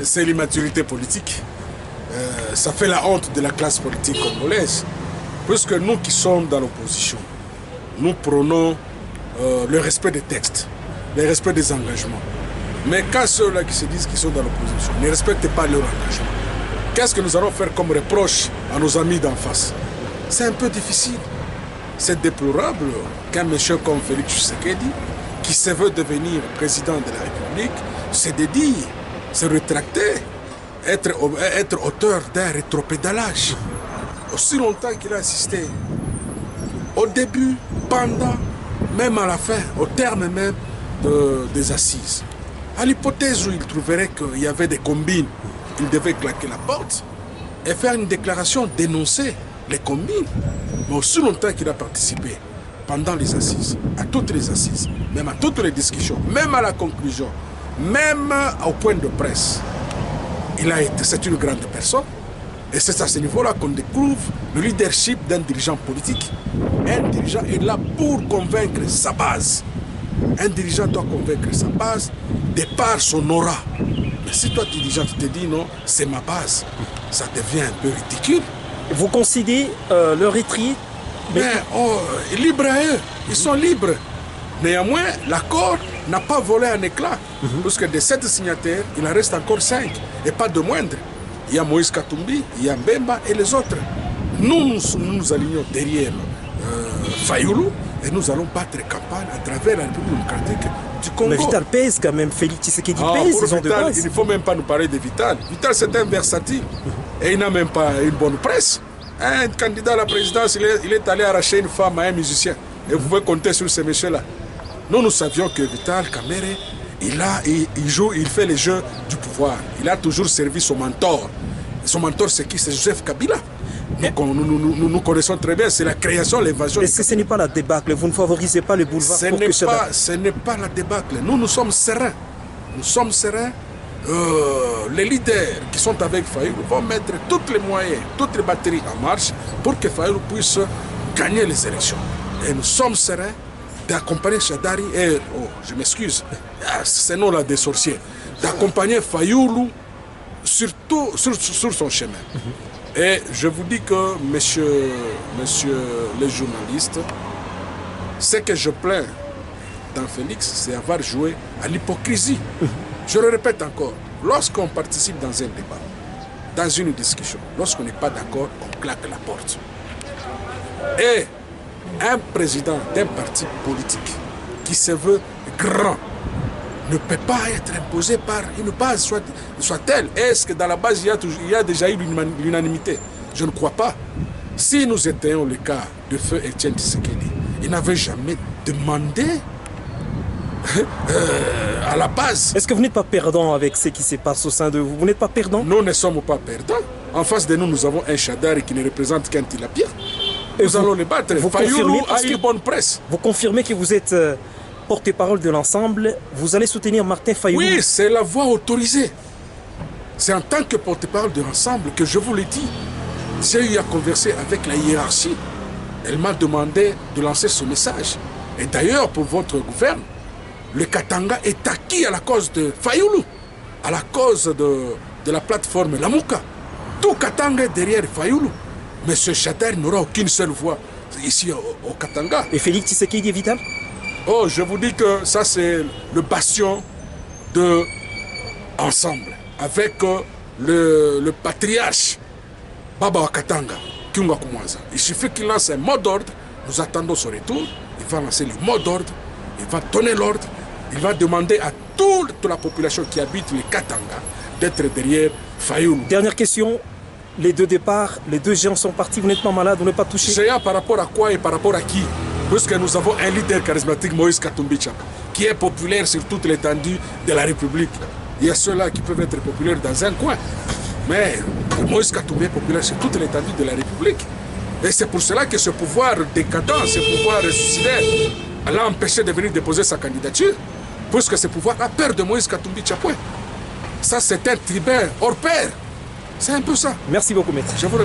C'est l'immaturité politique. Ça fait la honte de la classe politique congolaise. Puisque nous qui sommes dans l'opposition, nous prônons le respect des textes, le respect des engagements. Mais quand ceux-là qui se disent qu'ils sont dans l'opposition ne respectent pas leur engagement, qu'est-ce que nous allons faire comme reproche à nos amis d'en face? C'est un peu difficile. C'est déplorable qu'un monsieur comme Félix Tshisekedi, qui se veut devenir président de la République, se dédie, se rétracter, être auteur d'un rétropédalage. Aussi longtemps qu'il a assisté, au début, pendant, même à la fin, au terme même des assises. À l'hypothèse où il trouverait qu'il y avait des combines, il devait claquer la porte et faire une déclaration, dénoncer les combines. Mais aussi longtemps qu'il a participé, pendant les assises, à toutes les assises, même à toutes les discussions, même à la conclusion, même au point de presse, c'est une grande personne. Et c'est à ce niveau-là qu'on découvre le leadership d'un dirigeant politique. Un dirigeant est là pour convaincre sa base. Un dirigeant doit convaincre sa base de par son aura. Mais si toi, dirigeant, tu te dis non, c'est ma base, ça devient un peu ridicule. Vous considérez le retrait libre à eux, ils sont libres. Néanmoins, l'accord n'a pas volé un éclat. Parce que de 7 signataires, il en reste encore 5. Et pas de moindre. Il y a Moïse Katumbi, il y a Mbemba et les autres. Nous nous alignons derrière Fayoulou et nous allons battre campagne à travers la République démocratique du Congo. Mais Vital pèse quand même, Félix Tshisekedi pèse, ils ont de base. Il ne faut même pas nous parler de Vital. Vital, c'est un versatile. Et il n'a même pas une bonne presse. Un candidat à la présidence, il est allé arracher une femme à un musicien. Et vous pouvez compter sur ces messieurs-là. Nous savions que Vital Kamerhe, il fait les jeux du pouvoir. Il a toujours servi son mentor. Son mentor, c'est qui? C'est Joseph Kabila. Nous connaissons très bien, c'est la création, l'évasion. Est-ce que ce n'est pas la débâcle? Vous ne favorisez pas le boulevard ce n'est pas la débâcle. Nous sommes sereins. Nous sommes sereins. Les leaders qui sont avec Fayoulou vont mettre tous les moyens, toutes les batteries en marche pour que Fayoulou puisse gagner les élections. Et nous sommes sereins d'accompagner Chadari et, je m'excuse, c'est nous là des sorciers, d'accompagner Fayoulou surtout sur son chemin. Et je vous dis que, messieurs les journalistes, ce que je plains dans Félix, c'est avoir joué à l'hypocrisie. Je le répète encore, lorsqu'on participe dans un débat, dans une discussion, lorsqu'on n'est pas d'accord, on claque la porte. Et un président d'un parti politique qui se veut grand ne peut pas être imposé par une base, soit-elle. Est-ce que dans la base, il y a déjà eu l'unanimité? Je ne crois pas. Si nous étions le cas de feu Etienne Tshisekedi, il n'avait jamais demandé à la base. Est-ce que vous n'êtes pas perdant avec ce qui se passe au sein de vous? Vous n'êtes pas perdant? Nous ne sommes pas perdants. En face de nous, nous avons un Chadari qui ne représente qu'un Tilapia. Nous allons les battre. Fayoulou a une bonne presse. Vous confirmez que vous êtes porte-parole de l'ensemble. Vous allez soutenir Martin Fayoulou? Oui, c'est la voix autorisée. C'est en tant que porte-parole de l'ensemble que je vous l'ai dit. J'ai eu à converser avec la hiérarchie. Elle m'a demandé de lancer ce message. Et d'ailleurs, pour votre gouvernement, le Katanga est acquis à la cause de Fayoulou, à la cause de la plateforme Lamuka. Tout Katanga est derrière Fayoulou. Mais ce Chadari n'aura aucune seule voix ici au Katanga. Et Félix Tshisekedi est vital? Oh, je vous dis que ça, c'est le bastion de Ensemble, avec le patriarche Baba Katanga, Kyunga Kumwaza. Il suffit qu'il lance un mot d'ordre, nous attendons son retour, il va lancer le mot d'ordre, il va donner l'ordre, il va demander à toute la population qui habite le Katanga d'être derrière Fayoulou. Dernière question. Les deux départs, les deux géants sont partis, vous n'êtes pas malade, vous n'êtes pas touché? Géant par rapport à quoi et par rapport à qui? Puisque nous avons un leader charismatique, Moïse Katumbi Tchapa, qui est populaire sur toute l'étendue de la République. Il y a ceux-là qui peuvent être populaires dans un coin. Mais Moïse Katumbi est populaire sur toute l'étendue de la République. Et c'est pour cela que ce pouvoir décadent, ce pouvoir suicidaire, l'a empêché de venir déposer sa candidature. Puisque ce pouvoir a peur de Moïse Katumbi Tchapa. Ça, c'est un tribun hors pair. C'est un peu ça. Merci beaucoup, maître. Je vous remercie.